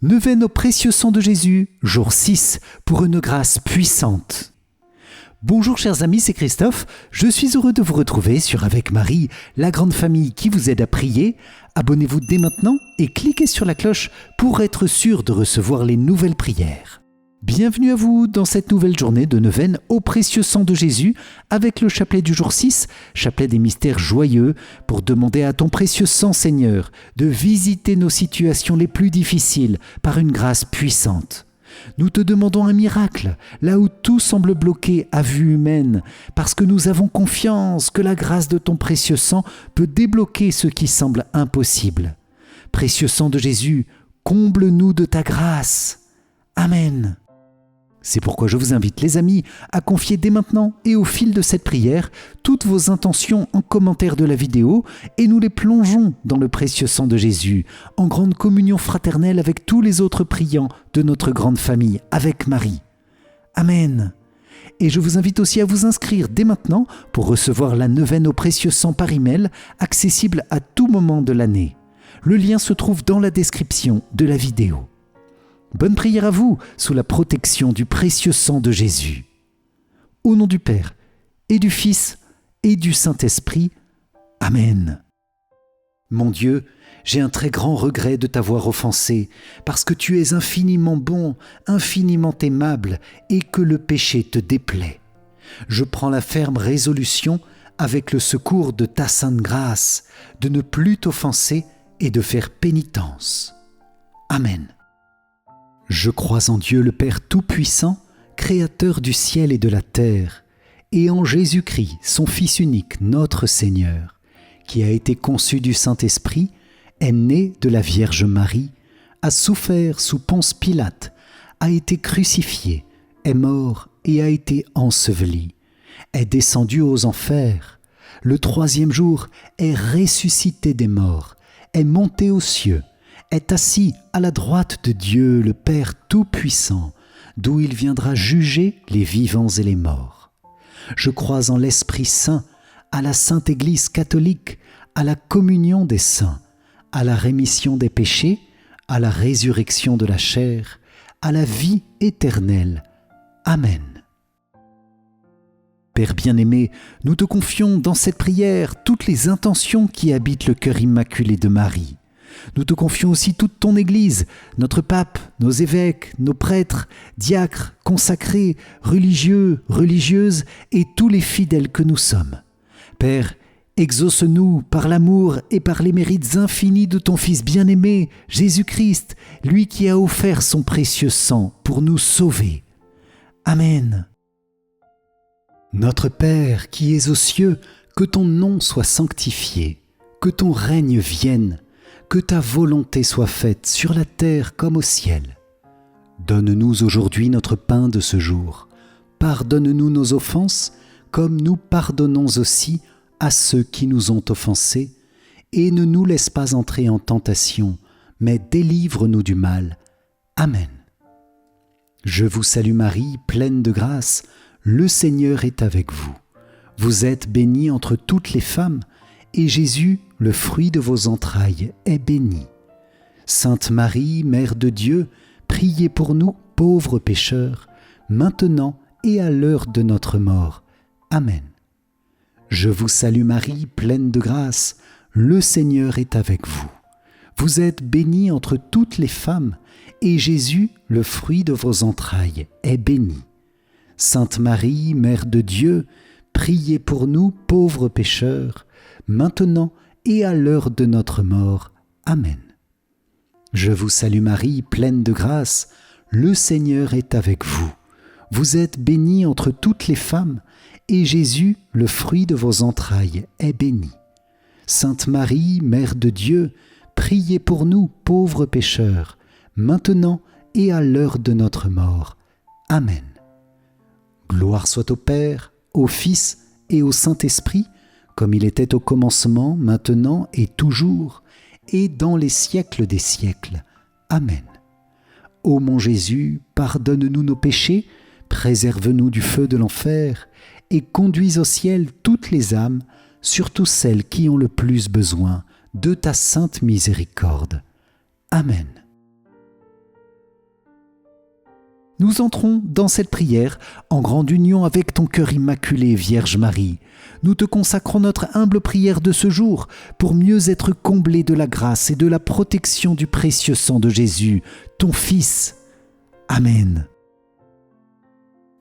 Neuvaine au précieux sang de Jésus, jour 6, pour une grâce puissante. Bonjour chers amis, c'est Christophe. Je suis heureux de vous retrouver sur Avec Marie, la grande famille qui vous aide à prier. Abonnez-vous dès maintenant et cliquez sur la cloche pour être sûr de recevoir les nouvelles prières. Bienvenue à vous dans cette nouvelle journée de neuvaine au précieux sang de Jésus avec le chapelet du jour 6, chapelet des mystères joyeux, pour demander à ton précieux sang Seigneur de visiter nos situations les plus difficiles par une grâce puissante. Nous te demandons un miracle, là où tout semble bloqué à vue humaine, parce que nous avons confiance que la grâce de ton précieux sang peut débloquer ce qui semble impossible. Précieux sang de Jésus, comble-nous de ta grâce. Amen. C'est pourquoi je vous invite, les amis, à confier dès maintenant et au fil de cette prière toutes vos intentions en commentaire de la vidéo et nous les plongeons dans le précieux sang de Jésus, en grande communion fraternelle avec tous les autres priants de notre grande famille, avec Marie. Amen. Et je vous invite aussi à vous inscrire dès maintenant pour recevoir la neuvaine au précieux sang par email, accessible à tout moment de l'année. Le lien se trouve dans la description de la vidéo. Bonne prière à vous, sous la protection du précieux sang de Jésus. Au nom du Père, et du Fils, et du Saint-Esprit. Amen. Mon Dieu, j'ai un très grand regret de t'avoir offensé, parce que tu es infiniment bon, infiniment aimable, et que le péché te déplaît. Je prends la ferme résolution, avec le secours de ta sainte grâce, de ne plus t'offenser et de faire pénitence. Amen. Je crois en Dieu le Père Tout-Puissant, Créateur du ciel et de la terre, et en Jésus-Christ, son Fils unique, notre Seigneur, qui a été conçu du Saint-Esprit, est né de la Vierge Marie, a souffert sous Ponce Pilate, a été crucifié, est mort et a été enseveli, est descendu aux enfers, le troisième jour est ressuscité des morts, est monté aux cieux, est assis à la droite de Dieu, le Père Tout-Puissant, d'où il viendra juger les vivants et les morts. Je crois en l'Esprit Saint, à la Sainte Église catholique, à la communion des saints, à la rémission des péchés, à la résurrection de la chair, à la vie éternelle. Amen. Père bien-aimé, nous te confions dans cette prière toutes les intentions qui habitent le cœur immaculé de Marie. Nous te confions aussi toute ton Église, notre pape, nos évêques, nos prêtres, diacres, consacrés, religieux, religieuses et tous les fidèles que nous sommes. Père, exauce-nous par l'amour et par les mérites infinis de ton Fils bien-aimé, Jésus-Christ, lui qui a offert son précieux sang pour nous sauver. Amen. Notre Père qui es aux cieux, que ton nom soit sanctifié, que ton règne vienne, que ta volonté soit faite sur la terre comme au ciel. Donne-nous aujourd'hui notre pain de ce jour. Pardonne-nous nos offenses, comme nous pardonnons aussi à ceux qui nous ont offensés. Et ne nous laisse pas entrer en tentation, mais délivre-nous du mal. Amen. Je vous salue Marie, pleine de grâce, le Seigneur est avec vous. Vous êtes bénie entre toutes les femmes, et Jésus, le fruit de vos entrailles, est béni. Sainte Marie, Mère de Dieu, priez pour nous, pauvres pécheurs, maintenant et à l'heure de notre mort. Amen. Je vous salue Marie, pleine de grâce, le Seigneur est avec vous. Vous êtes bénie entre toutes les femmes, et Jésus, le fruit de vos entrailles, est béni. Sainte Marie, Mère de Dieu, priez pour nous, pauvres pécheurs, maintenant et à l'heure de notre mort. Amen. Je vous salue Marie, pleine de grâce, le Seigneur est avec vous. Vous êtes bénie entre toutes les femmes, et Jésus, le fruit de vos entrailles, est béni. Sainte Marie, Mère de Dieu, priez pour nous, pauvres pécheurs, maintenant et à l'heure de notre mort. Amen. Gloire soit au Père, au Fils et au Saint-Esprit, comme il était au commencement, maintenant et toujours, et dans les siècles des siècles. Amen. Ô mon Jésus, pardonne-nous nos péchés, préserve-nous du feu de l'enfer, et conduis au ciel toutes les âmes, surtout celles qui ont le plus besoin de ta sainte miséricorde. Amen. Nous entrons dans cette prière en grande union avec ton cœur immaculé, Vierge Marie. Nous te consacrons notre humble prière de ce jour pour mieux être comblés de la grâce et de la protection du précieux sang de Jésus, ton Fils. Amen.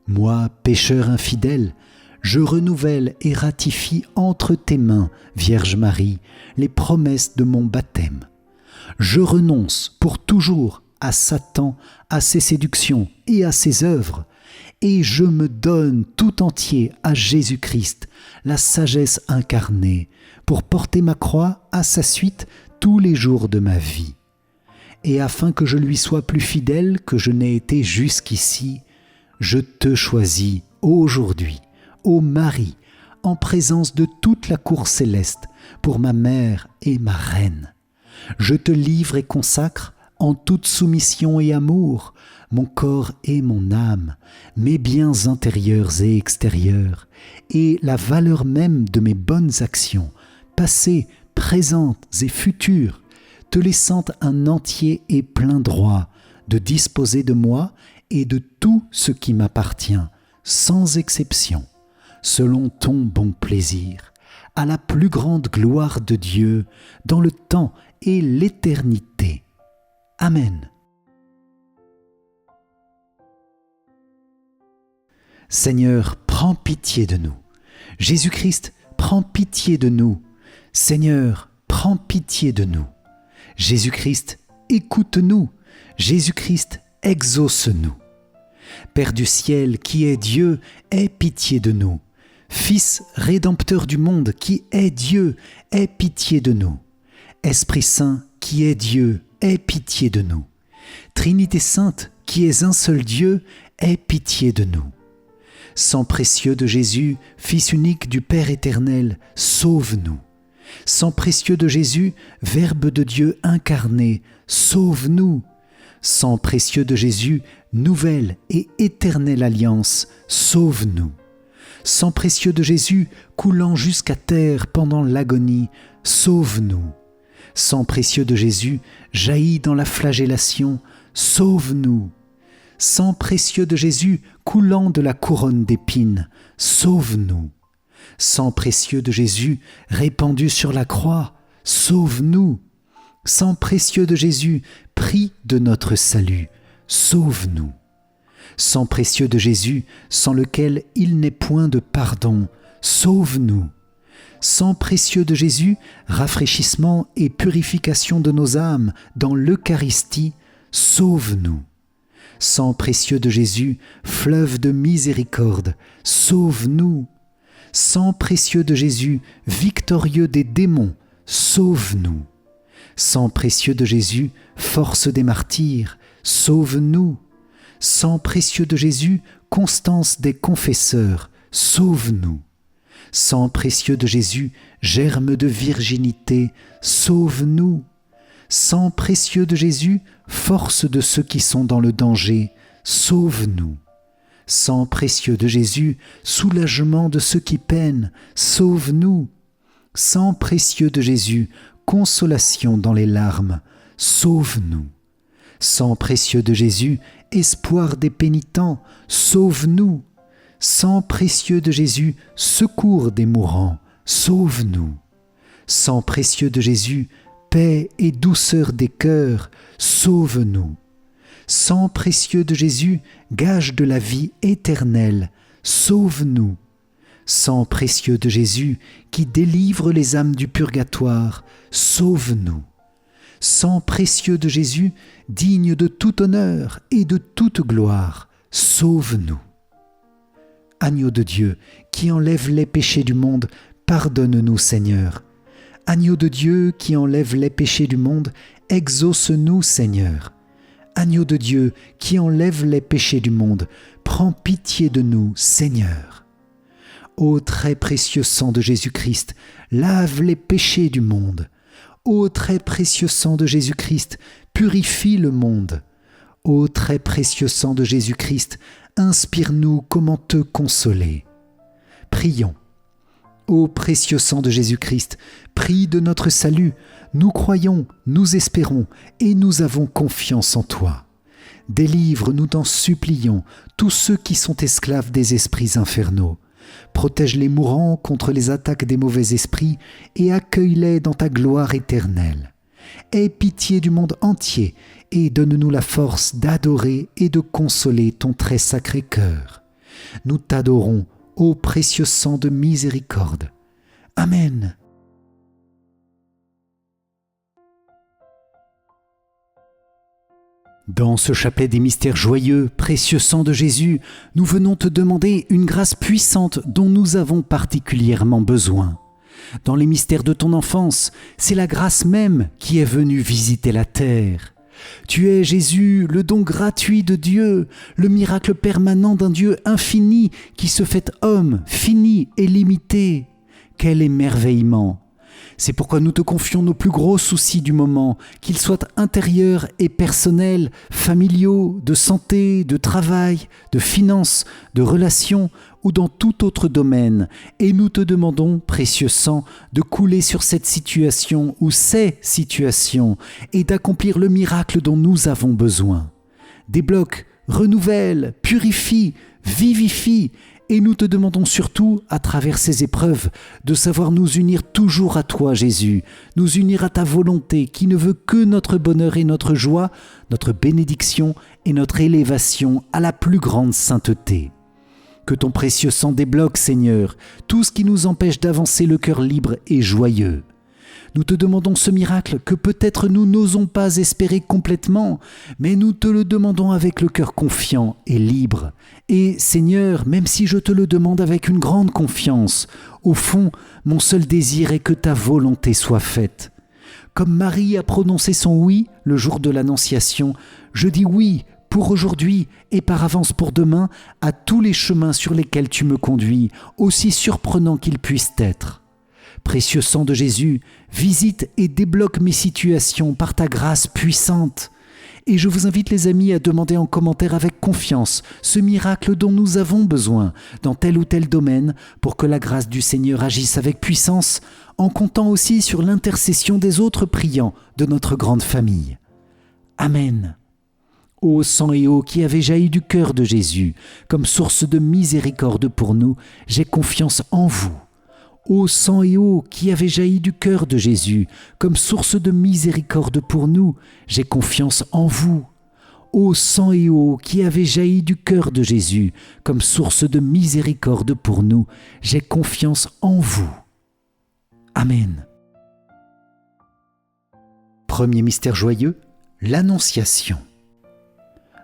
Moi, pécheur infidèle, je renouvelle et ratifie entre tes mains, Vierge Marie, les promesses de mon baptême. Je renonce pour toujours à Satan, à ses séductions et à ses œuvres, et je me donne tout entier à Jésus-Christ, la sagesse incarnée, pour porter ma croix à sa suite tous les jours de ma vie. Et afin que je lui sois plus fidèle que je n'ai été jusqu'ici, je te choisis aujourd'hui, ô Marie, en présence de toute la cour céleste, pour ma mère et ma reine. Je te livre et consacre, en toute soumission et amour, mon corps et mon âme, mes biens intérieurs et extérieurs, et la valeur même de mes bonnes actions, passées, présentes et futures, te laissant un entier et plein droit de disposer de moi et de tout ce qui m'appartient, sans exception, selon ton bon plaisir, à la plus grande gloire de Dieu, dans le temps et l'éternité. Amen. Seigneur, prends pitié de nous. Jésus-Christ, prends pitié de nous. Seigneur, prends pitié de nous. Jésus-Christ, écoute-nous. Jésus-Christ, exauce-nous. Père du ciel, qui est Dieu, aie pitié de nous. Fils rédempteur du monde, qui est Dieu, aie pitié de nous. Esprit Saint, qui est Dieu, aie pitié de nous. Trinité Sainte, qui est un seul Dieu, aie pitié de nous. Sang précieux de Jésus, Fils unique du Père éternel, sauve-nous. Sang précieux de Jésus, Verbe de Dieu incarné, sauve-nous. Sang précieux de Jésus, nouvelle et éternelle alliance, sauve-nous. Sang précieux de Jésus, coulant jusqu'à terre pendant l'agonie, sauve-nous. Sang précieux de Jésus, jailli dans la flagellation, sauve-nous. Sang précieux de Jésus, coulant de la couronne d'épines, sauve-nous. Sang précieux de Jésus, répandu sur la croix, sauve-nous. Sang précieux de Jésus, prix de notre salut, sauve-nous. Sang précieux de Jésus, sans lequel il n'est point de pardon, sauve-nous. Sang précieux de Jésus, rafraîchissement et purification de nos âmes dans l'Eucharistie, sauve-nous. Sang précieux de Jésus, fleuve de miséricorde, sauve-nous. Sang précieux de Jésus, victorieux des démons, sauve-nous. Sang précieux de Jésus, force des martyrs, sauve-nous. Sang précieux de Jésus, constance des confesseurs, sauve-nous. Sang précieux de Jésus, germe de virginité, sauve-nous. Sang précieux de Jésus, force de ceux qui sont dans le danger, sauve-nous. Sang précieux de Jésus, soulagement de ceux qui peinent, sauve-nous. Sang précieux de Jésus, consolation dans les larmes, sauve-nous. Sang précieux de Jésus, espoir des pénitents, sauve-nous. Sang précieux de Jésus, secours des mourants, sauve-nous. Sang précieux de Jésus, paix et douceur des cœurs, sauve-nous. Sang précieux de Jésus, gage de la vie éternelle, sauve-nous. Sang précieux de Jésus, qui délivre les âmes du purgatoire, sauve-nous. Sang précieux de Jésus, digne de tout honneur et de toute gloire, sauve-nous. Agneau de Dieu, qui enlève les péchés du monde, pardonne-nous, Seigneur. Agneau de Dieu, qui enlève les péchés du monde, exauce-nous, Seigneur. Agneau de Dieu, qui enlève les péchés du monde, prends pitié de nous, Seigneur. Ô très précieux sang de Jésus-Christ, lave les péchés du monde. Ô très précieux sang de Jésus-Christ, purifie le monde. Ô très précieux sang de Jésus-Christ, inspire-nous comment te consoler. Prions. Ô précieux sang de Jésus-Christ, prie de notre salut, nous croyons, nous espérons et nous avons confiance en toi. Délivre, nous t'en supplions, tous ceux qui sont esclaves des esprits infernaux. Protège les mourants contre les attaques des mauvais esprits et accueille-les dans ta gloire éternelle. Aie pitié du monde entier et donne-nous la force d'adorer et de consoler ton très sacré cœur. Nous t'adorons, ô précieux sang de miséricorde. Amen. Dans ce chapelet des mystères joyeux, précieux sang de Jésus, nous venons te demander une grâce puissante dont nous avons particulièrement besoin. Dans les mystères de ton enfance, c'est la grâce même qui est venue visiter la terre. Tu es Jésus, le don gratuit de Dieu, le miracle permanent d'un Dieu infini qui se fait homme, fini et limité. Quel émerveillement! C'est pourquoi nous te confions nos plus gros soucis du moment, qu'ils soient intérieurs et personnels, familiaux, de santé, de travail, de finances, de relations ou dans tout autre domaine. Et nous te demandons, précieux sang, de couler sur cette situation ou ces situations et d'accomplir le miracle dont nous avons besoin. Débloque, renouvelle, purifie, vivifie. Et nous te demandons surtout, à travers ces épreuves, de savoir nous unir toujours à toi, Jésus, nous unir à ta volonté qui ne veut que notre bonheur et notre joie, notre bénédiction et notre élévation à la plus grande sainteté. Que ton précieux sang débloque, Seigneur, tout ce qui nous empêche d'avancer le cœur libre et joyeux. Nous te demandons ce miracle que peut-être nous n'osons pas espérer complètement, mais nous te le demandons avec le cœur confiant et libre. Et Seigneur, même si je te le demande avec une grande confiance, au fond, mon seul désir est que ta volonté soit faite. Comme Marie a prononcé son oui le jour de l'Annonciation, je dis oui pour aujourd'hui et par avance pour demain à tous les chemins sur lesquels tu me conduis, aussi surprenants qu'ils puissent être. Précieux sang de Jésus, visite et débloque mes situations par ta grâce puissante. Et je vous invite les amis à demander en commentaire avec confiance ce miracle dont nous avons besoin dans tel ou tel domaine pour que la grâce du Seigneur agisse avec puissance, en comptant aussi sur l'intercession des autres priants de notre grande famille. Amen. Ô sang et eau qui avez jailli du cœur de Jésus, comme source de miséricorde pour nous, j'ai confiance en vous. Ô sang et eau qui avez jailli du cœur de Jésus, comme source de miséricorde pour nous, j'ai confiance en vous. Ô sang et eau qui avez jailli du cœur de Jésus, comme source de miséricorde pour nous, j'ai confiance en vous. Amen. Premier mystère joyeux, l'Annonciation.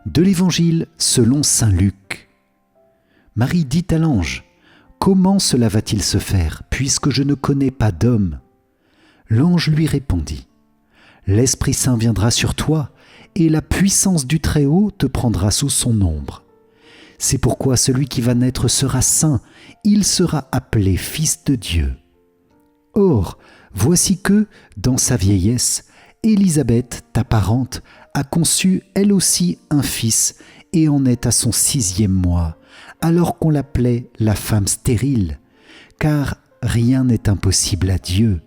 De l'Évangile selon saint Luc. Marie dit à l'ange: « Comment cela va-t-il se faire, puisque je ne connais pas d'homme ?» L'ange lui répondit: « L'Esprit Saint viendra sur toi, et la puissance du Très-Haut te prendra sous son ombre. C'est pourquoi celui qui va naître sera saint, il sera appelé Fils de Dieu. Or, voici que, dans sa vieillesse, Élisabeth, ta parente, a conçu elle aussi un fils, et en est à son 6e mois, alors qu'on l'appelait la femme stérile, car rien n'est impossible à Dieu.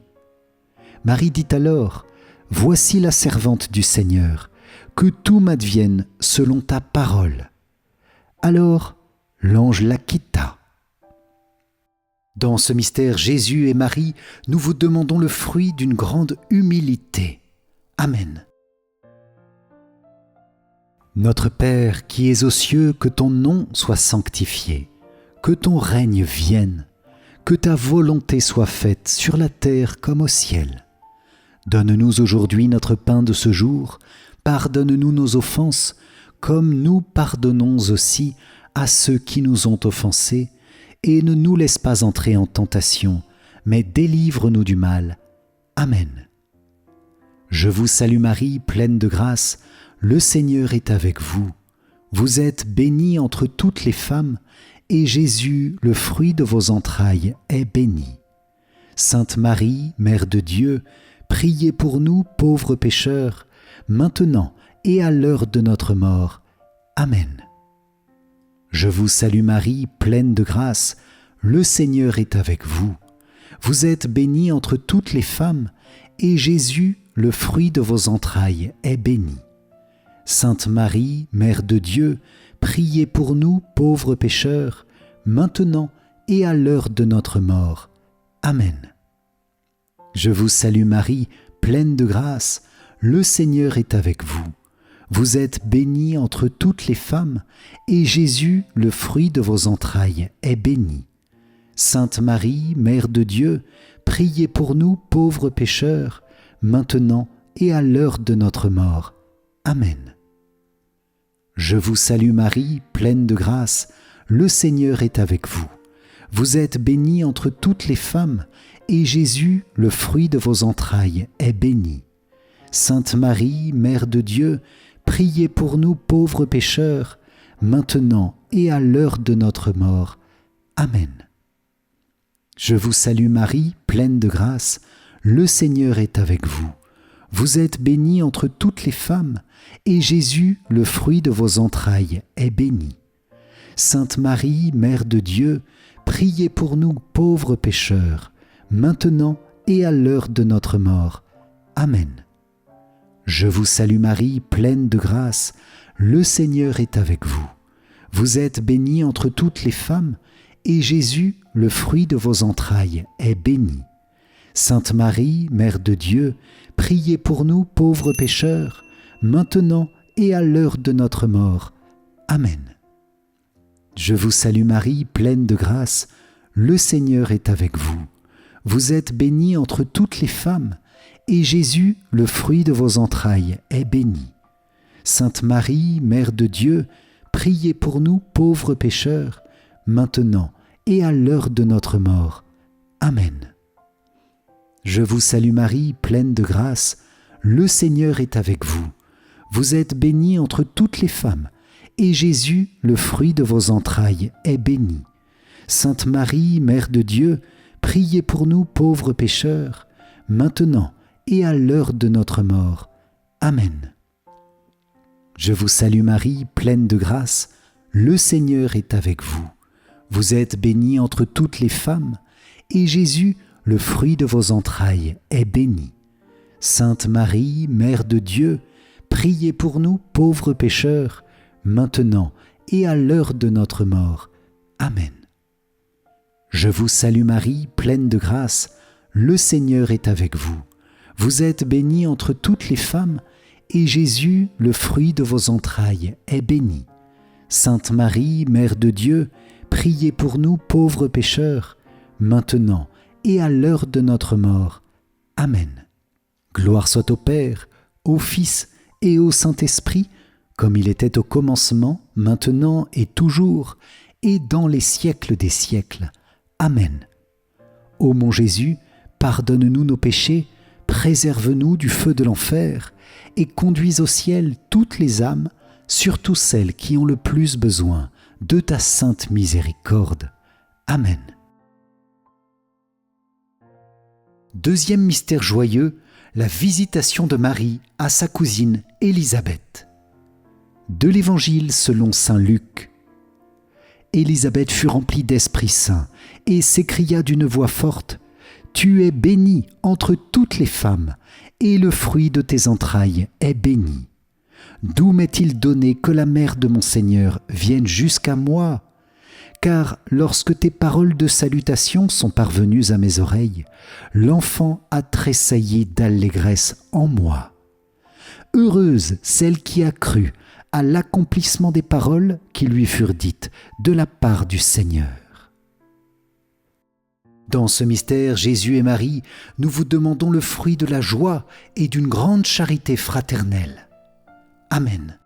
Marie dit alors: « Voici la servante du Seigneur, que tout m'advienne selon ta parole. » Alors l'ange la quitta. Dans ce mystère Jésus et Marie, nous vous demandons le fruit d'une grande humilité. Amen. Notre Père qui es aux cieux, que ton nom soit sanctifié, que ton règne vienne, que ta volonté soit faite sur la terre comme au ciel. Donne-nous aujourd'hui notre pain de ce jour, pardonne-nous nos offenses, comme nous pardonnons aussi à ceux qui nous ont offensés, et ne nous laisse pas entrer en tentation, mais délivre-nous du mal. Amen. Je vous salue Marie, pleine de grâce, le Seigneur est avec vous. Vous êtes bénie entre toutes les femmes, et Jésus, le fruit de vos entrailles, est béni. Sainte Marie, Mère de Dieu, priez pour nous pauvres pécheurs, maintenant et à l'heure de notre mort. Amen. Je vous salue Marie, pleine de grâce, le Seigneur est avec vous. Vous êtes bénie entre toutes les femmes, et Jésus, le fruit de vos entrailles, est béni. Sainte Marie, Mère de Dieu, priez pour nous pauvres pécheurs, maintenant et à l'heure de notre mort. Amen. Je vous salue Marie, pleine de grâce, le Seigneur est avec vous. Vous êtes bénie entre toutes les femmes, et Jésus, le fruit de vos entrailles, est béni. Sainte Marie, Mère de Dieu, priez pour nous pauvres pécheurs, maintenant et à l'heure de notre mort. Amen. Je vous salue Marie, pleine de grâce, le Seigneur est avec vous. Vous êtes bénie entre toutes les femmes, et Jésus, le fruit de vos entrailles, est béni. Sainte Marie, Mère de Dieu, priez pour nous pauvres pécheurs, maintenant et à l'heure de notre mort. Amen. Je vous salue Marie, pleine de grâce, le Seigneur est avec vous. Vous êtes bénie entre toutes les femmes, et Jésus, le fruit de vos entrailles, est béni. Sainte Marie, Mère de Dieu, priez pour nous pauvres pécheurs, maintenant et à l'heure de notre mort. Amen. Je vous salue Marie, pleine de grâce, le Seigneur est avec vous. Vous êtes bénie entre toutes les femmes, et Jésus, le fruit de vos entrailles, est béni. Sainte Marie, Mère de Dieu, priez pour nous pauvres pécheurs, maintenant et à l'heure de notre mort. Amen. Je vous salue Marie, pleine de grâce, le Seigneur est avec vous. Vous êtes bénie entre toutes les femmes, et Jésus, le fruit de vos entrailles, est béni. Sainte Marie, Mère de Dieu, priez pour nous pauvres pécheurs, maintenant et à l'heure de notre mort. Amen. Je vous salue Marie, pleine de grâce, le Seigneur est avec vous. Vous êtes bénie entre toutes les femmes, et Jésus, le fruit de vos entrailles, est béni. Sainte Marie, Mère de Dieu, priez pour nous pauvres pécheurs, maintenant et à l'heure de notre mort. Amen. Je vous salue Marie, pleine de grâce, le Seigneur est avec vous. Vous êtes bénie entre toutes les femmes, et Jésus, le fruit de vos entrailles, est béni. Sainte Marie, Mère de Dieu, priez pour nous pauvres pécheurs, maintenant et à l'heure de notre mort. Amen. Je vous salue Marie, pleine de grâce, le Seigneur est avec vous. Vous êtes bénie entre toutes les femmes, et Jésus, le fruit de vos entrailles, est béni. Sainte Marie, Mère de Dieu, priez pour nous pauvres pécheurs, maintenant et à l'heure de notre mort. Amen. Gloire soit au Père, au Fils et au Saint-Esprit, comme il était au commencement, maintenant et toujours, et dans les siècles des siècles. Amen. Ô mon Jésus, pardonne-nous nos péchés, préserve-nous du feu de l'enfer, et conduis au ciel toutes les âmes, surtout celles qui ont le plus besoin de ta sainte miséricorde. Amen. Deuxième mystère joyeux, la visitation de Marie à sa cousine Élisabeth. De l'Évangile selon saint Luc. Élisabeth fut remplie d'Esprit Saint et s'écria d'une voix forte : « Tu es bénie entre toutes les femmes, et le fruit de tes entrailles est béni. D'où m'est-il donné que la mère de mon Seigneur vienne jusqu'à moi ? Car lorsque tes paroles de salutation sont parvenues à mes oreilles, l'enfant a tressailli d'allégresse en moi. Heureuse celle qui a cru à l'accomplissement des paroles qui lui furent dites de la part du Seigneur. » Dans ce mystère, Jésus et Marie, nous vous demandons le fruit de la joie et d'une grande charité fraternelle. Amen.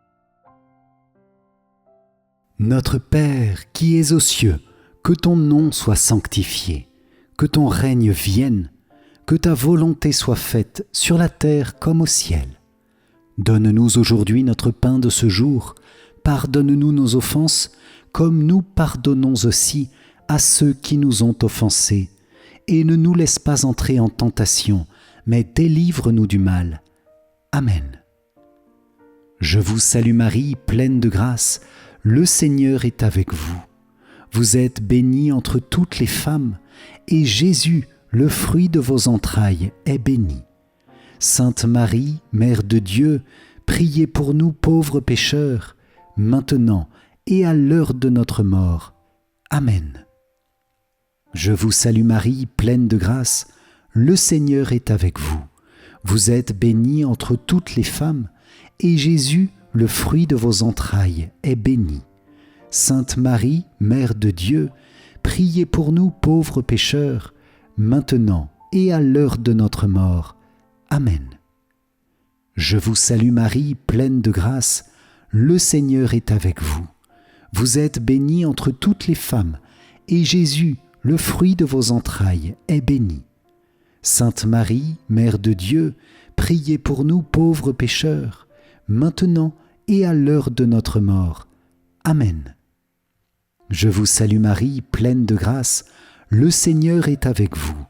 Notre Père qui es aux cieux, que ton nom soit sanctifié, que ton règne vienne, que ta volonté soit faite sur la terre comme au ciel. Donne-nous aujourd'hui notre pain de ce jour, pardonne-nous nos offenses, comme nous pardonnons aussi à ceux qui nous ont offensés, et ne nous laisse pas entrer en tentation, mais délivre-nous du mal. Amen. Je vous salue Marie, pleine de grâce, le Seigneur est avec vous. Vous êtes bénie entre toutes les femmes, et Jésus, le fruit de vos entrailles, est béni. Sainte Marie, Mère de Dieu, priez pour nous pauvres pécheurs, maintenant et à l'heure de notre mort. Amen. Je vous salue Marie, pleine de grâce, le Seigneur est avec vous. Vous êtes bénie entre toutes les femmes, et Jésus, le fruit de vos entrailles, est béni. Sainte Marie, Mère de Dieu, priez pour nous pauvres pécheurs, maintenant et à l'heure de notre mort. Amen. Je vous salue Marie, pleine de grâce, le Seigneur est avec vous. Vous êtes bénie entre toutes les femmes, et Jésus, le fruit de vos entrailles, est béni. Sainte Marie, Mère de Dieu, priez pour nous pauvres pécheurs, maintenant et à l'heure de notre mort. Amen. Je vous salue Marie, pleine de grâce, le Seigneur est avec vous.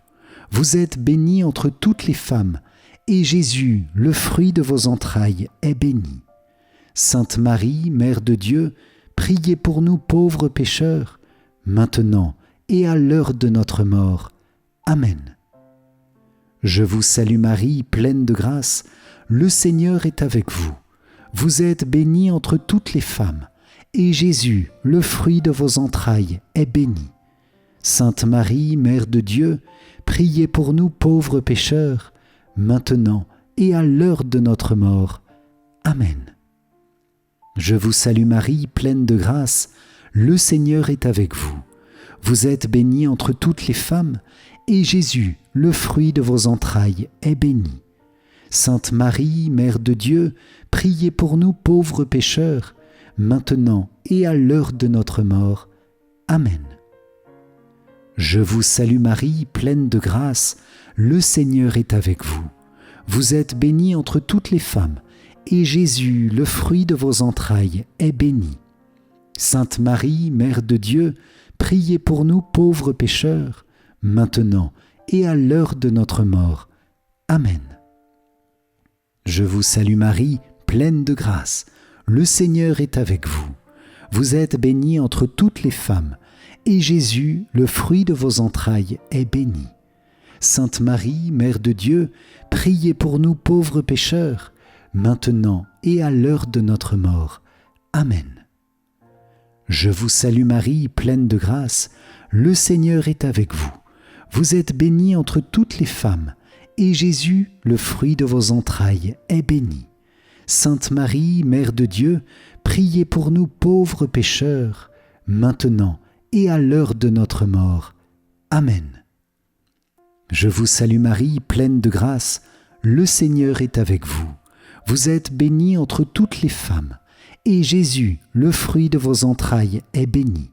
Vous êtes bénie entre toutes les femmes, et Jésus, le fruit de vos entrailles, est béni. Sainte Marie, Mère de Dieu, priez pour nous pauvres pécheurs, maintenant et à l'heure de notre mort. Amen. Je vous salue Marie, pleine de grâce, le Seigneur est avec vous. Vous êtes bénie entre toutes les femmes, et Jésus, le fruit de vos entrailles, est béni. Sainte Marie, Mère de Dieu, priez pour nous pauvres pécheurs, maintenant et à l'heure de notre mort. Amen. Je vous salue Marie, pleine de grâce, le Seigneur est avec vous. Vous êtes bénie entre toutes les femmes, et Jésus, le fruit de vos entrailles, est béni. Sainte Marie, Mère de Dieu, priez pour nous pauvres pécheurs, maintenant et à l'heure de notre mort. Amen. Je vous salue Marie, pleine de grâce, le Seigneur est avec vous. Vous êtes bénie entre toutes les femmes, et Jésus, le fruit de vos entrailles, est béni. Sainte Marie, Mère de Dieu, priez pour nous pauvres pécheurs, maintenant et à l'heure de notre mort. Amen. Je vous salue Marie, pleine de grâce, le Seigneur est avec vous. Vous êtes bénie entre toutes les femmes, et Jésus, le fruit de vos entrailles, est béni. Sainte Marie, Mère de Dieu, priez pour nous pauvres pécheurs, maintenant et à l'heure de notre mort. Amen. Je vous salue Marie, pleine de grâce, le Seigneur est avec vous. Vous êtes bénie entre toutes les femmes, et Jésus, le fruit de vos entrailles, est béni. Sainte Marie, Mère de Dieu, priez pour nous pauvres pécheurs, maintenant et à l'heure de notre mort. Amen. Je vous salue Marie, pleine de grâce, le Seigneur est avec vous. Vous êtes bénie entre toutes les femmes, et Jésus, le fruit de vos entrailles, est béni.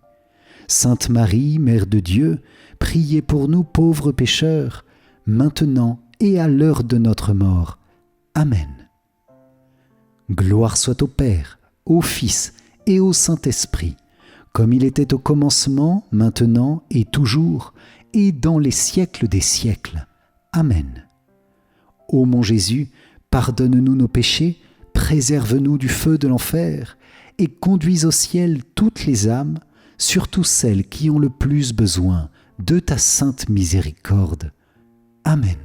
Sainte Marie, Mère de Dieu, priez pour nous pauvres pécheurs, maintenant et à l'heure de notre mort. Amen. Gloire soit au Père, au Fils et au Saint-Esprit, comme il était au commencement, maintenant et toujours, et dans les siècles des siècles. Amen. Ô mon Jésus, pardonne-nous nos péchés, préserve-nous du feu de l'enfer, et conduis au ciel toutes les âmes, surtout celles qui ont le plus besoin de ta sainte miséricorde. Amen.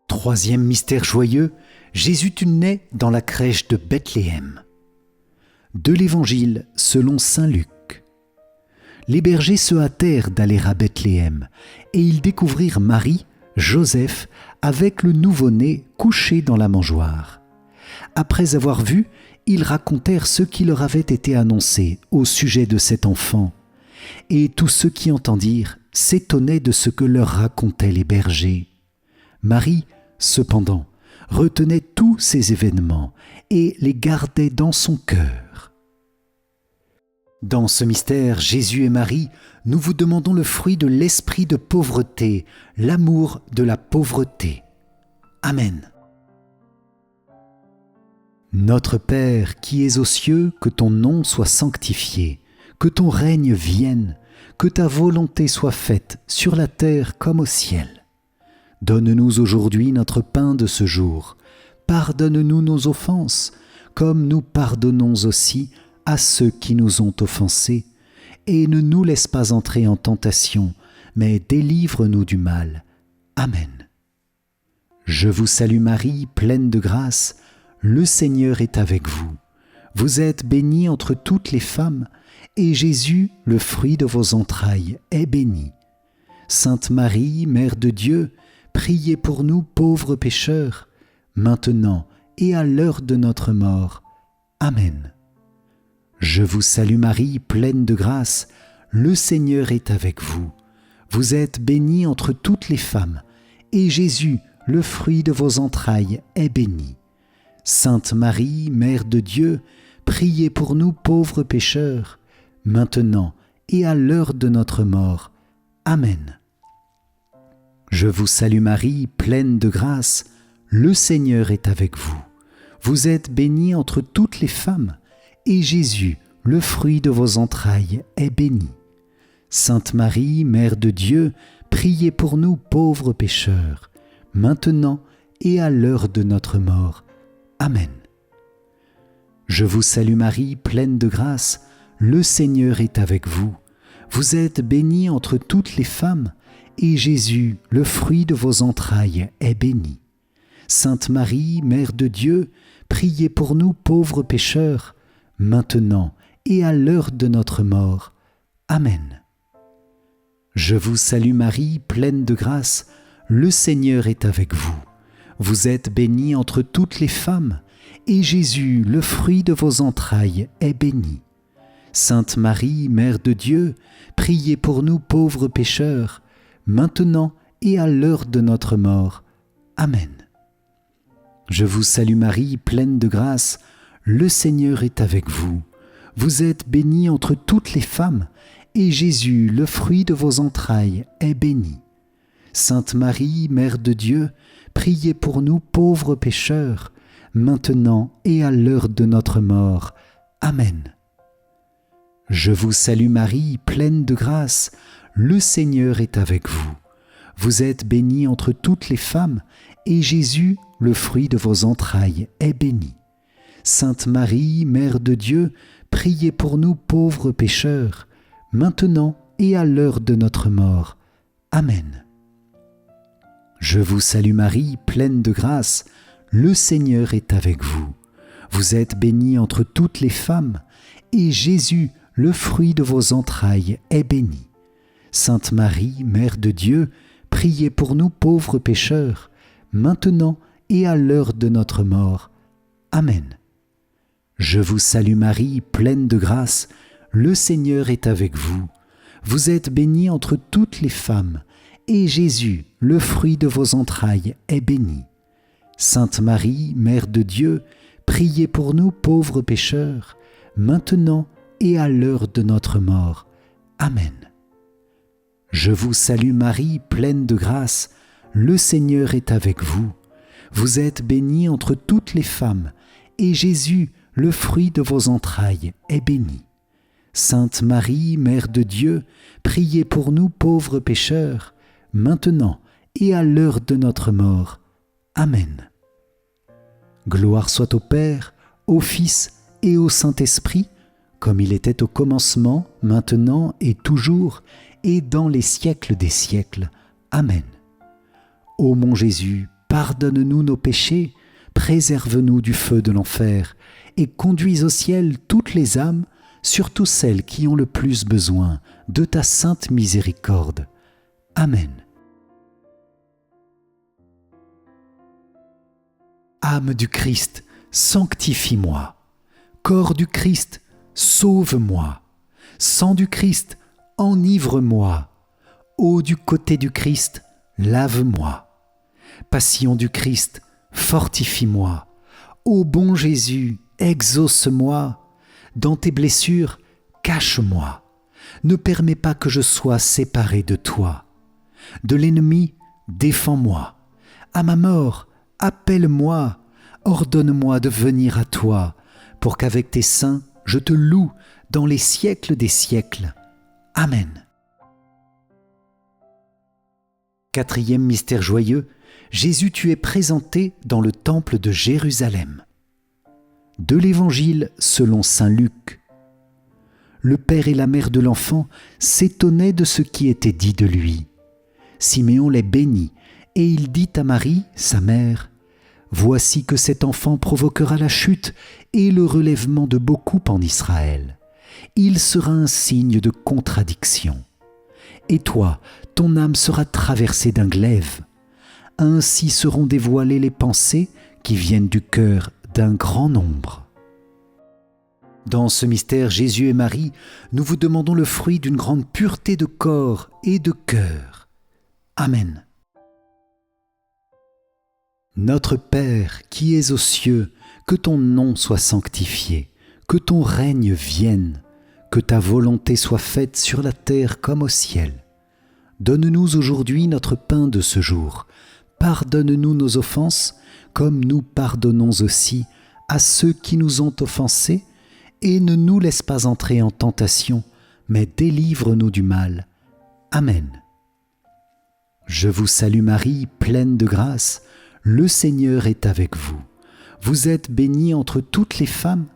Troisième mystère joyeux, Jésus naît dans la crèche de Bethléem. De l'Évangile selon saint Luc. Les bergers se hâtèrent d'aller à Bethléem, et ils découvrirent Marie, Joseph, avec le nouveau-né couché dans la mangeoire. Après avoir vu, ils racontèrent ce qui leur avait été annoncé au sujet de cet enfant. Et tous ceux qui entendirent s'étonnaient de ce que leur racontaient les bergers. Marie, cependant, retenait tous ces événements et les gardait dans son cœur. Dans ce mystère, Jésus et Marie, nous vous demandons le fruit de l'esprit de pauvreté, l'amour de la pauvreté. Amen. Notre Père qui es aux cieux, que ton nom soit sanctifié, que ton règne vienne, que ta volonté soit faite sur la terre comme au ciel. Donne-nous aujourd'hui notre pain de ce jour. Pardonne-nous nos offenses, comme nous pardonnons aussi à ceux qui nous ont offensés. Et ne nous laisse pas entrer en tentation, mais délivre-nous du mal. Amen. Je vous salue Marie, pleine de grâce, le Seigneur est avec vous. Vous êtes bénie entre toutes les femmes, et Jésus, le fruit de vos entrailles, est béni. Sainte Marie, Mère de Dieu, priez pour nous pauvres pécheurs, maintenant et à l'heure de notre mort. Amen. Je vous salue Marie, pleine de grâce, le Seigneur est avec vous. Vous êtes bénie entre toutes les femmes, et Jésus, le fruit de vos entrailles, est béni. Sainte Marie, Mère de Dieu, priez pour nous pauvres pécheurs, maintenant et à l'heure de notre mort. Amen. Je vous salue Marie, pleine de grâce, le Seigneur est avec vous. Vous êtes bénie entre toutes les femmes, et Jésus, le fruit de vos entrailles, est béni. Sainte Marie, Mère de Dieu, priez pour nous pauvres pécheurs, maintenant et à l'heure de notre mort. Amen. Je vous salue Marie, pleine de grâce, le Seigneur est avec vous. Vous êtes bénie entre toutes les femmes, et Jésus, le fruit de vos entrailles, est béni. Sainte Marie, Mère de Dieu, priez pour nous pauvres pécheurs, maintenant et à l'heure de notre mort. Amen. Je vous salue Marie, pleine de grâce, le Seigneur est avec vous. Vous êtes bénie entre toutes les femmes, et Jésus, le fruit de vos entrailles, est béni. Sainte Marie, Mère de Dieu, priez pour nous pauvres pécheurs, maintenant et à l'heure de notre mort. Amen. Je vous salue Marie, pleine de grâce, le Seigneur est avec vous. Vous êtes bénie entre toutes les femmes, et Jésus, le fruit de vos entrailles, est béni. Sainte Marie, Mère de Dieu, priez pour nous pauvres pécheurs, maintenant et à l'heure de notre mort. Amen. Je vous salue Marie, pleine de grâce, le Seigneur est avec vous. Vous êtes bénie entre toutes les femmes, et Jésus, le fruit de vos entrailles, est béni. Sainte Marie, Mère de Dieu, priez pour nous pauvres pécheurs, maintenant et à l'heure de notre mort. Amen. Je vous salue Marie, pleine de grâce, le Seigneur est avec vous. Vous êtes bénie entre toutes les femmes, et Jésus, le fruit de vos entrailles, est béni. Sainte Marie, Mère de Dieu, priez pour nous pauvres pécheurs, maintenant et à l'heure de notre mort. Amen. Je vous salue Marie, pleine de grâce, le Seigneur est avec vous. Vous êtes bénie entre toutes les femmes, et Jésus, le fruit de vos entrailles, est béni. Sainte Marie, Mère de Dieu, priez pour nous pauvres pécheurs, maintenant et à l'heure de notre mort. Amen. Je vous salue Marie, pleine de grâce, le Seigneur est avec vous. Vous êtes bénie entre toutes les femmes, et Jésus, le fruit de vos entrailles, est béni. Sainte Marie, Mère de Dieu, priez pour nous pauvres pécheurs, maintenant et à l'heure de notre mort. Amen. Gloire soit au Père, au Fils et au Saint-Esprit, comme il était au commencement, maintenant et toujours, et dans les siècles des siècles. Amen. Ô mon Jésus, pardonne-nous nos péchés, préserve-nous du feu de l'enfer, et conduis au ciel toutes les âmes, surtout celles qui ont le plus besoin de ta sainte miséricorde. Amen. Âme du Christ, sanctifie-moi. Corps du Christ, sauve-moi. Sang du Christ, enivre-moi. Eau du côté du Christ, lave-moi. Passion du Christ, fortifie-moi. Ô bon Jésus, exauce-moi. Dans tes blessures, cache-moi. Ne permets pas que je sois séparé de toi. De l'ennemi, défends-moi. À ma mort, appelle-moi. Ordonne-moi de venir à toi, pour qu'avec tes saints, je te loue dans les siècles des siècles. Amen. Quatrième mystère joyeux, Jésus tu es présenté dans le temple de Jérusalem. De l'Évangile selon saint Luc. Le père et la mère de l'enfant s'étonnaient de ce qui était dit de lui. Siméon les bénit Et il dit à Marie, sa mère, « Voici que cet enfant provoquera la chute et le relèvement de beaucoup en Israël. Il sera un signe de contradiction. Et toi, ton âme sera traversée d'un glaive. Ainsi seront dévoilées les pensées qui viennent du cœur d'un grand nombre. » Dans ce mystère, Jésus et Marie, nous vous demandons le fruit d'une grande pureté de corps et de cœur. Amen. Notre Père qui es aux cieux, que ton nom soit sanctifié, que ton règne vienne, que ta volonté soit faite sur la terre comme au ciel. Donne-nous aujourd'hui notre pain de ce jour. Pardonne-nous nos offenses, comme nous pardonnons aussi à ceux qui nous ont offensés, et ne nous laisse pas entrer en tentation, mais délivre-nous du mal. Amen. Je vous salue Marie, pleine de grâce, le Seigneur est avec vous. Vous êtes bénie entre toutes les femmes,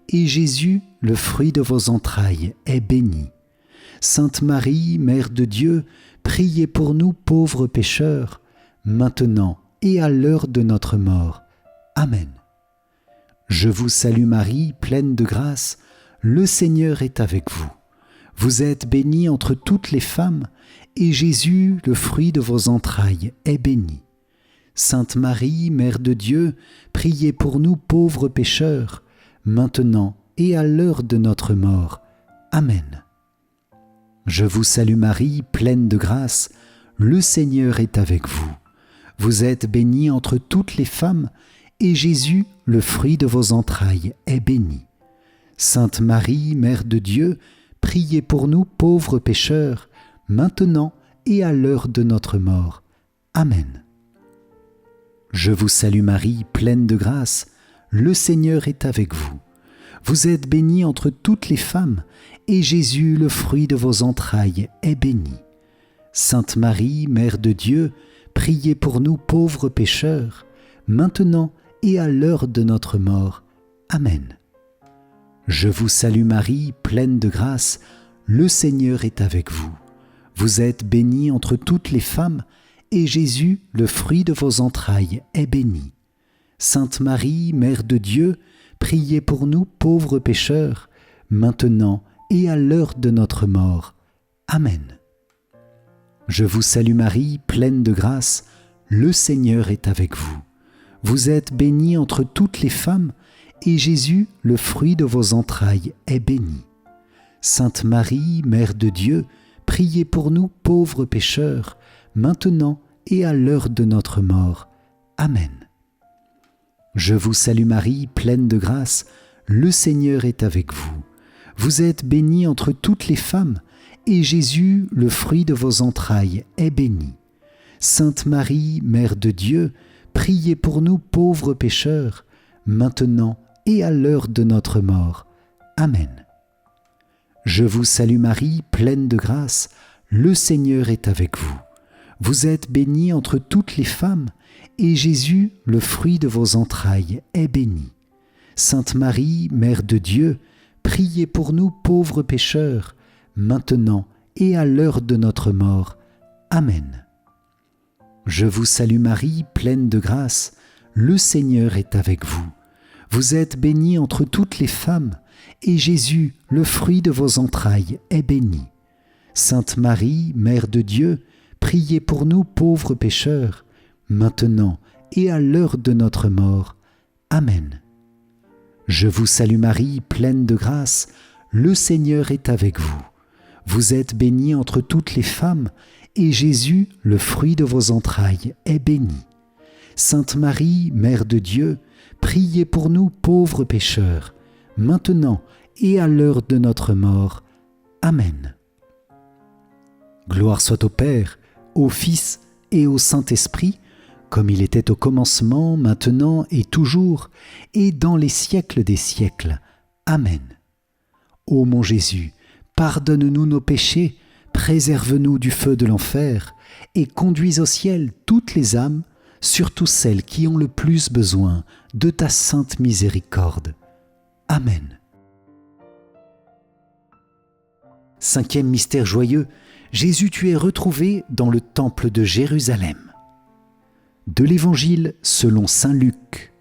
et Jésus, le fruit de vos entrailles, est béni. Sainte Marie, Mère de Dieu, priez pour nous pauvres pécheurs, maintenant et à l'heure de notre mort. Amen. Je vous salue Marie, pleine de grâce, le Seigneur est avec vous. Vous êtes bénie entre toutes les femmes, et Jésus, le fruit de vos entrailles, est béni. Sainte Marie, Mère de Dieu, priez pour nous pauvres pécheurs, maintenant et à l'heure de notre mort. Amen. Je vous salue Marie, pleine de grâce, le Seigneur est avec vous. Vous êtes bénie entre toutes les femmes, et Jésus, le fruit de vos entrailles, est béni. Sainte Marie, Mère de Dieu, priez pour nous pauvres pécheurs, maintenant et à l'heure de notre mort. Amen. Je vous salue Marie, pleine de grâce, le Seigneur est avec vous. Vous êtes bénie entre toutes les femmes, et Jésus, le fruit de vos entrailles, est béni. Sainte Marie, Mère de Dieu, priez pour nous pauvres pécheurs, maintenant et à l'heure de notre mort. Amen. Je vous salue Marie, pleine de grâce, le Seigneur est avec vous. Vous êtes bénie entre toutes les femmes, et Jésus, le fruit de vos entrailles, est béni. Sainte Marie, Mère de Dieu, priez pour nous pauvres pécheurs, maintenant et à l'heure de notre mort. Amen. Je vous salue Marie, pleine de grâce, le Seigneur est avec vous. Vous êtes bénie entre toutes les femmes, et Jésus, le fruit de vos entrailles, est béni. Sainte Marie, Mère de Dieu, priez pour nous pauvres pécheurs, maintenant et à l'heure de notre mort. Amen. Je vous salue Marie, pleine de grâce, le Seigneur est avec vous. Vous êtes bénie entre toutes les femmes, et Jésus, le fruit de vos entrailles, est béni. Sainte Marie, Mère de Dieu, priez pour nous pauvres pécheurs, maintenant et à l'heure de notre mort. Amen. Je vous salue Marie, pleine de grâce, le Seigneur est avec vous. Vous êtes bénie entre toutes les femmes, et Jésus, le fruit de vos entrailles, est béni. Sainte Marie, Mère de Dieu, priez pour nous pauvres pécheurs, maintenant et à l'heure de notre mort. Amen. Je vous salue Marie, pleine de grâce, le Seigneur est avec vous. Vous êtes bénie entre toutes les femmes, et Jésus, le fruit de vos entrailles, est béni. Sainte Marie, Mère de Dieu, priez pour nous pauvres pécheurs, maintenant et à l'heure de notre mort. Amen. Je vous salue Marie, pleine de grâce, le Seigneur est avec vous. Vous êtes bénie entre toutes les femmes, et Jésus, le fruit de vos entrailles, est béni. Sainte Marie, Mère de Dieu, priez pour nous pauvres pécheurs, maintenant et à l'heure de notre mort. Amen. Gloire soit au Père, au Fils et au Saint-Esprit, comme il était au commencement, maintenant et toujours, et dans les siècles des siècles. Amen. Ô mon Jésus, pardonne-nous nos péchés, préserve-nous du feu de l'enfer, et conduis au ciel toutes les âmes, surtout celles qui ont le plus besoin de ta sainte miséricorde. Amen. Cinquième mystère joyeux, Jésus, tu es retrouvé dans le temple de Jérusalem. De l'Évangile selon saint Luc.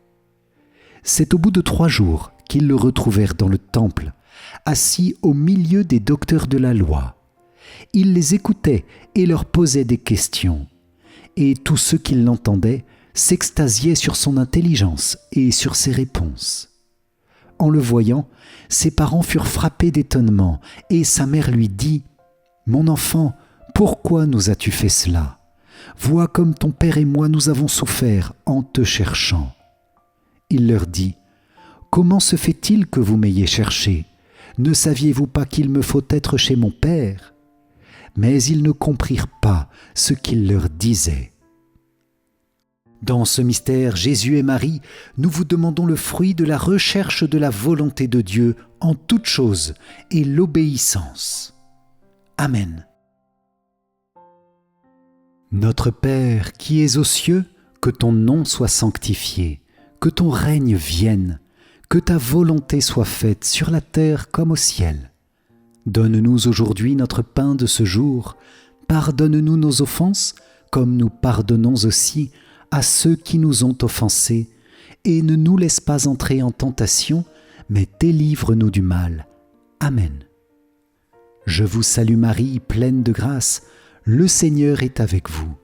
C'est au bout de 3 jours qu'ils le retrouvèrent dans le temple, assis au milieu des docteurs de la loi. Il les écoutait et leur posait des questions. Et tous ceux qui l'entendaient s'extasiaient sur son intelligence et sur ses réponses. En le voyant, ses parents furent frappés d'étonnement, et sa mère lui dit : « Mon enfant, pourquoi nous as-tu fait cela ? Vois comme ton père et moi nous avons souffert en te cherchant. » Il leur dit : « Comment se fait-il que vous m'ayez cherché ? Ne saviez-vous pas qu'il me faut être chez mon père ? » Mais ils ne comprirent pas ce qu'il leur disait. Dans ce mystère, Jésus et Marie, nous vous demandons le fruit de la recherche de la volonté de Dieu en toutes choses et l'obéissance. Amen. Notre Père qui es aux cieux, que ton nom soit sanctifié, que ton règne vienne, que ta volonté soit faite sur la terre comme au ciel. Donne-nous aujourd'hui notre pain de ce jour. Pardonne-nous nos offenses, comme nous pardonnons aussi à ceux qui nous ont offensés. Et ne nous laisse pas entrer en tentation, mais délivre-nous du mal. Amen. Je vous salue Marie, pleine de grâce. Le Seigneur est avec vous.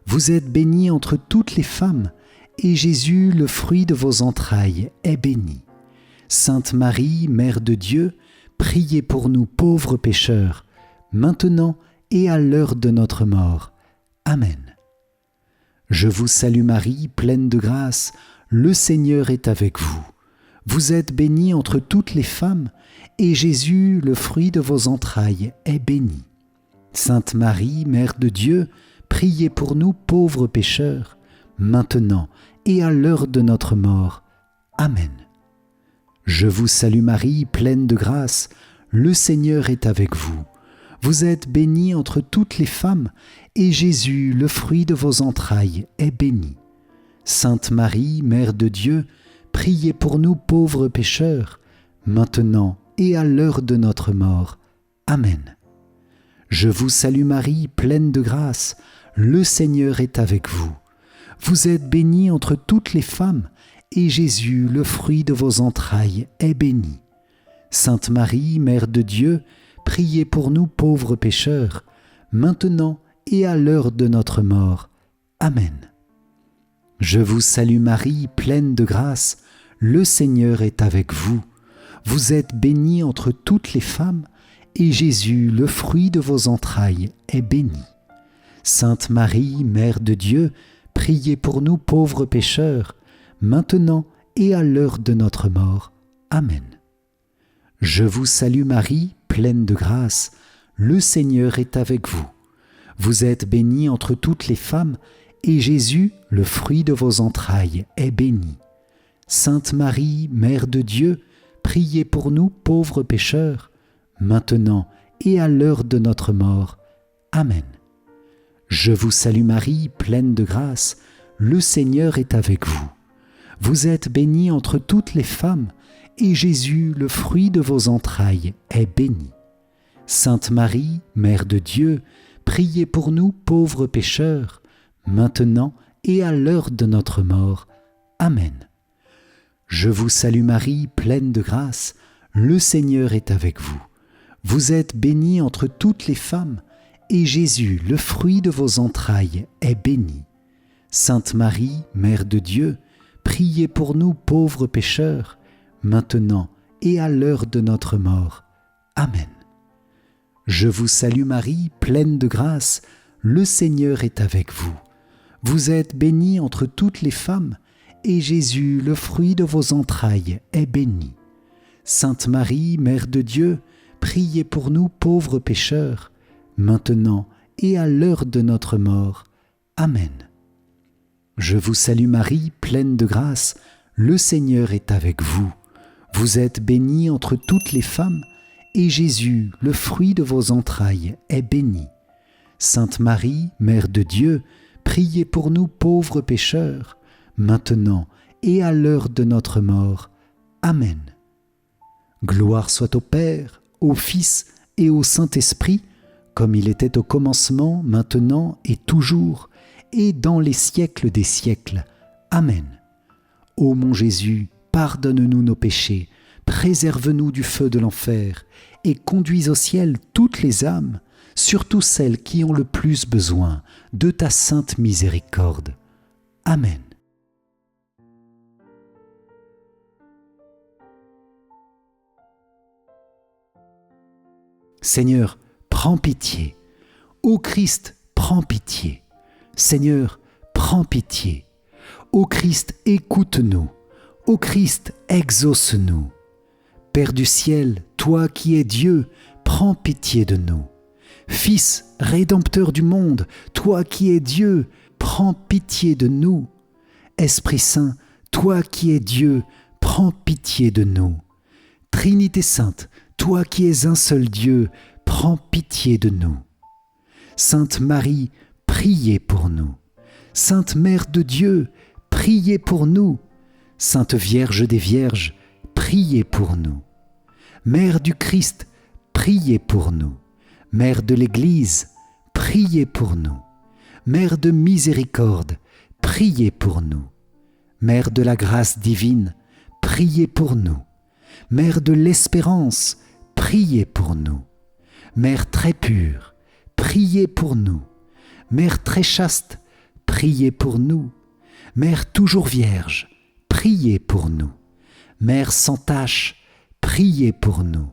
Vous êtes bénie entre toutes les femmes, et Jésus, le fruit de vos entrailles, est béni. Sainte Marie, Mère de Dieu, priez pour nous pauvres pécheurs, maintenant et à l'heure de notre mort. Amen. Je vous salue Marie, pleine de grâce, le Seigneur est avec vous. Vous êtes bénie entre toutes les femmes, et Jésus, le fruit de vos entrailles, est béni. Sainte Marie, Mère de Dieu, priez pour nous pauvres pécheurs, maintenant et à l'heure de notre mort. Amen. Je vous salue Marie, pleine de grâce, le Seigneur est avec vous. Vous êtes bénie entre toutes les femmes, et Jésus, le fruit de vos entrailles, est béni. Sainte Marie, Mère de Dieu, priez pour nous pauvres pécheurs, maintenant et à l'heure de notre mort. Amen. Je vous salue Marie, pleine de grâce, le Seigneur est avec vous. Vous êtes bénie entre toutes les femmes, et Jésus, le fruit de vos entrailles, est béni. Sainte Marie, Mère de Dieu, priez pour nous pauvres pécheurs, maintenant et à l'heure de notre mort. Amen. Je vous salue Marie, pleine de grâce, le Seigneur est avec vous. Vous êtes bénie entre toutes les femmes, et Jésus, le fruit de vos entrailles, est béni. Sainte Marie, Mère de Dieu, priez pour nous pauvres pécheurs, maintenant et à l'heure de notre mort. Amen. Je vous salue Marie, pleine de grâce, le Seigneur est avec vous. Vous êtes bénie entre toutes les femmes, et Jésus, le fruit de vos entrailles, est béni. Sainte Marie, Mère de Dieu, priez pour nous pauvres pécheurs, maintenant et à l'heure de notre mort. Amen. Je vous salue Marie, pleine de grâce, le Seigneur est avec vous. Vous êtes bénie entre toutes les femmes, et Jésus, le fruit de vos entrailles, est béni. Sainte Marie, Mère de Dieu, priez pour nous pauvres pécheurs, maintenant et à l'heure de notre mort. Amen. Je vous salue Marie, pleine de grâce, le Seigneur est avec vous. Vous êtes bénie entre toutes les femmes, et Jésus, le fruit de vos entrailles, est béni. Sainte Marie, Mère de Dieu, priez pour nous pauvres pécheurs, maintenant et à l'heure de notre mort. Amen. Je vous salue Marie, pleine de grâce, le Seigneur est avec vous. Vous êtes bénie entre toutes les femmes, et Jésus, le fruit de vos entrailles, est béni. Sainte Marie, Mère de Dieu, priez pour nous pauvres pécheurs, maintenant et à l'heure de notre mort. Amen. Je vous salue Marie, pleine de grâce, le Seigneur est avec vous. Vous êtes bénie entre toutes les femmes, et Jésus, le fruit de vos entrailles, est béni. Sainte Marie, Mère de Dieu, priez pour nous pauvres pécheurs, maintenant et à l'heure de notre mort. Amen. Gloire soit au Père, au Fils et au Saint-Esprit, comme il était au commencement, maintenant et toujours, et dans les siècles des siècles. Amen. Ô mon Jésus, pardonne-nous nos péchés, préserve-nous du feu de l'enfer, et conduis au ciel toutes les âmes, surtout celles qui ont le plus besoin de ta sainte miséricorde. Amen. Seigneur, prends pitié. Ô Christ, prends pitié. Seigneur, prends pitié. Ô Christ, écoute-nous. Ô Christ, exauce-nous. Père du ciel, toi qui es Dieu, prends pitié de nous. Fils, rédempteur du monde, toi qui es Dieu, prends pitié de nous. Esprit Saint, toi qui es Dieu, prends pitié de nous. Trinité Sainte, toi qui es un seul Dieu, prends pitié de nous. Sainte Marie, priez pour nous. Sainte Mère de Dieu, priez pour nous. Sainte Vierge des Vierges, priez pour nous. Mère du Christ, priez pour nous. Mère de l'Église, priez pour nous. Mère de miséricorde, priez pour nous. Mère de la grâce divine, priez pour nous. Mère de l'espérance, priez pour nous. Mère très pure, priez pour nous. Mère très chaste, priez pour nous. Mère toujours vierge, priez pour nous. Mère sans tache, priez pour nous.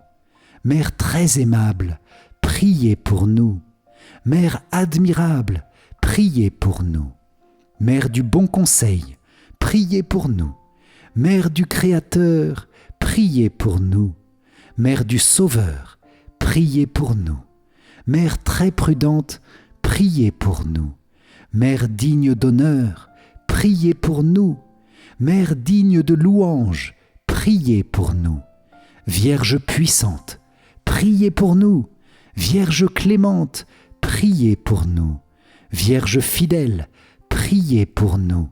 Mère très aimable, priez pour nous. Mère admirable, priez pour nous. Mère du bon conseil, priez pour nous. Mère du Créateur, priez pour nous. Mère du Sauveur, priez pour nous. Mère très prudente, priez pour nous. Mère digne d'honneur, priez pour nous. Mère digne de louange, priez pour nous. Vierge puissante, priez pour nous. Vierge clémente, priez pour nous. Vierge fidèle, priez pour nous.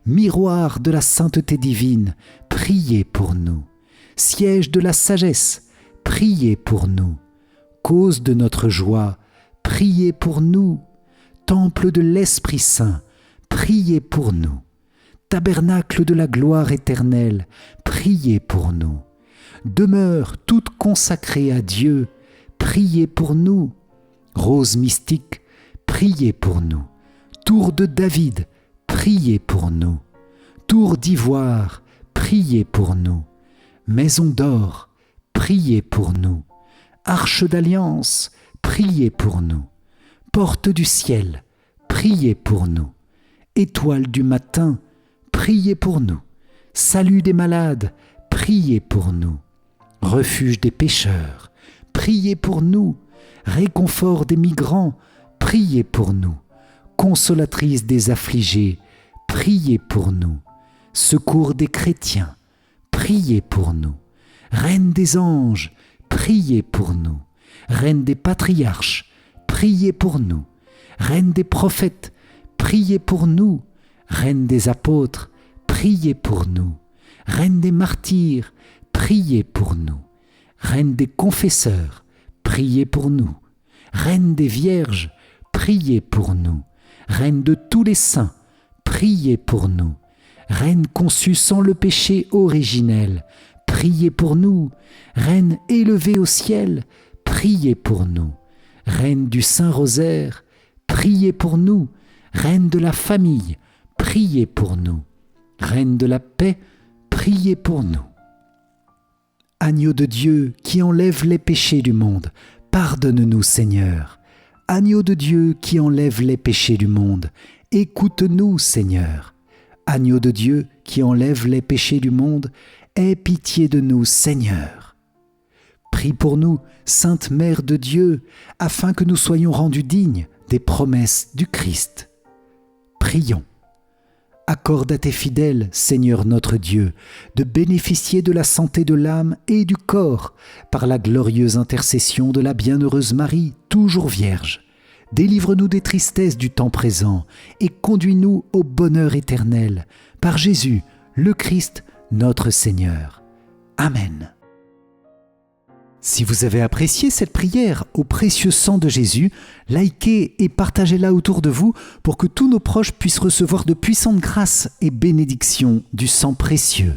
Miroir de la sainteté divine, priez pour nous. Siège de la sagesse, priez pour nous. Cause de notre joie, priez pour nous. Temple de l'Esprit Saint, priez pour nous. Tabernacle de la gloire éternelle, priez pour nous. Demeure toute consacrée à Dieu, priez pour nous. Rose mystique, priez pour nous. Tour de David, priez pour nous. Tour d'ivoire, priez pour nous. Maison d'or, priez pour nous. Arche d'alliance, priez pour nous. Porte du ciel, priez pour nous. Étoile du matin, priez pour nous. Salut des malades, priez pour nous. Refuge des pécheurs, priez pour nous. Réconfort des migrants, priez pour nous. Consolatrice des affligés, priez pour nous. Secours des chrétiens, priez pour nous. Reine des anges, priez pour nous. Reine des patriarches, priez pour nous. Reine des prophètes, priez pour nous. Reine des apôtres, priez pour nous. Reine des martyrs, priez pour nous. Reine des confesseurs, priez pour nous. Reine des vierges, priez pour nous. Reine de tous les saints, priez pour nous. Reine conçue sans le péché originel, priez pour nous. Reine élevée au ciel, priez pour nous. Reine du Saint-Rosaire, priez pour nous. Reine de la famille, priez pour nous. Reine de la paix, priez pour nous. Agneau de Dieu qui enlève les péchés du monde, pardonne-nous Seigneur. Agneau de Dieu qui enlève les péchés du monde, écoute-nous Seigneur. Agneau de Dieu qui enlève les péchés du monde, aie pitié de nous Seigneur. Prie pour nous, Sainte Mère de Dieu, afin que nous soyons rendus dignes des promesses du Christ. Prions. Accorde à tes fidèles, Seigneur notre Dieu, de bénéficier de la santé de l'âme et du corps par la glorieuse intercession de la bienheureuse Marie, toujours Vierge. Délivre-nous des tristesses du temps présent et conduis-nous au bonheur éternel, par Jésus, le Christ, notre Seigneur. Amen. Si vous avez apprécié cette prière au précieux sang de Jésus, likez et partagez-la autour de vous pour que tous nos proches puissent recevoir de puissantes grâces et bénédictions du sang précieux.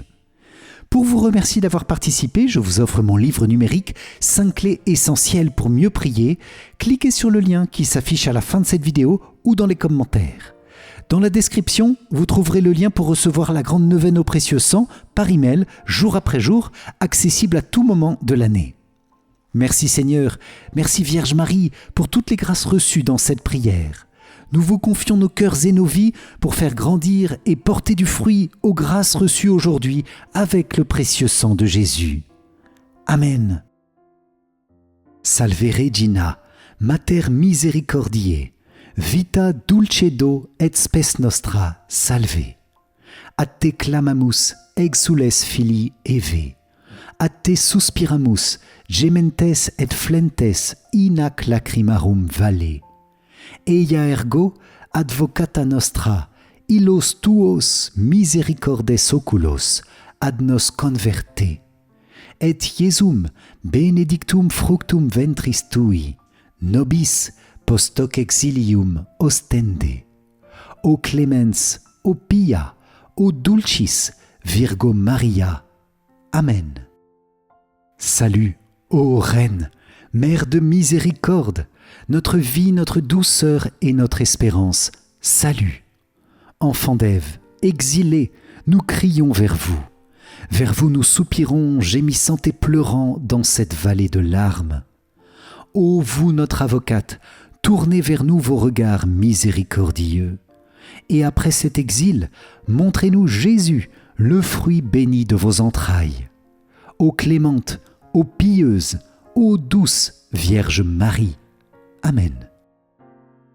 Pour vous remercier d'avoir participé, je vous offre mon livre numérique « 5 clés essentielles pour mieux prier ». Cliquez sur le lien qui s'affiche à la fin de cette vidéo ou dans les commentaires. Dans la description, vous trouverez le lien pour recevoir la grande neuvaine au précieux sang par email, jour après jour, accessible à tout moment de l'année. Merci Seigneur, merci Vierge Marie pour toutes les grâces reçues dans cette prière. Nous vous confions nos cœurs et nos vies pour faire grandir et porter du fruit aux grâces reçues aujourd'hui avec le précieux sang de Jésus. Amen. Salve Regina, Mater Misericordiae, vita dulcedo et spes nostra, salve. A te clamamus, exules filii Eve. A te suspiramus, gementes et flentes in ac lacrimarum valle. Eia ergo advocata nostra, illos tuos misericordes oculos ad nos converte. Et Iesum benedictum fructum ventris tui, nobis post hoc exilium ostende. O clemens, o pia, o dulcis, Virgo Maria. Amen. Salut, ô Reine, Mère de miséricorde, notre vie, notre douceur et notre espérance, salut. Enfants d'Ève, exilés, nous crions vers vous. Vers vous nous soupirons, gémissant et pleurant dans cette vallée de larmes. Ô vous, notre avocate, tournez vers nous vos regards miséricordieux. Et après cet exil, montrez-nous Jésus, le fruit béni de vos entrailles. Ô clémente, ô pieuse, ô douce Vierge Marie. Amen.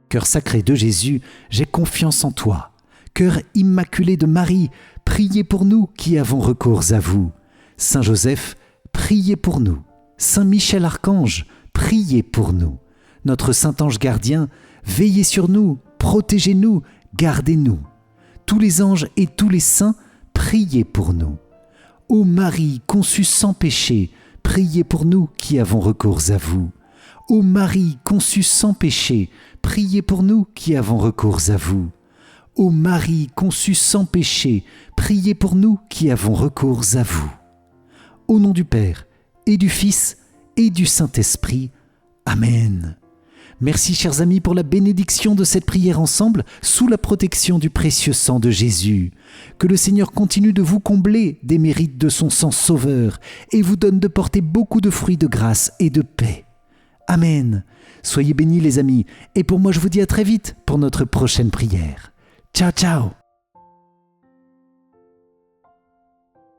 Cœur sacré de Jésus, j'ai confiance en toi. Cœur immaculé de Marie, priez pour nous qui avons recours à vous. Saint Joseph, priez pour nous. Saint Michel Archange, priez pour nous. Notre Saint Ange gardien, veillez sur nous, protégez-nous, gardez-nous. Tous les anges et tous les saints, priez pour nous. Ô Marie, conçue sans péché, priez pour nous qui avons recours à vous. Ô Marie, conçue sans péché, priez pour nous qui avons recours à vous. Ô Marie, conçue sans péché, priez pour nous qui avons recours à vous. Au nom du Père, et du Fils, et du Saint-Esprit. Amen. Merci chers amis pour la bénédiction de cette prière ensemble sous la protection du précieux sang de Jésus. Que le Seigneur continue de vous combler des mérites de son sang sauveur et vous donne de porter beaucoup de fruits de grâce et de paix. Amen. Soyez bénis les amis et pour moi je vous dis à très vite pour notre prochaine prière. Ciao ciao.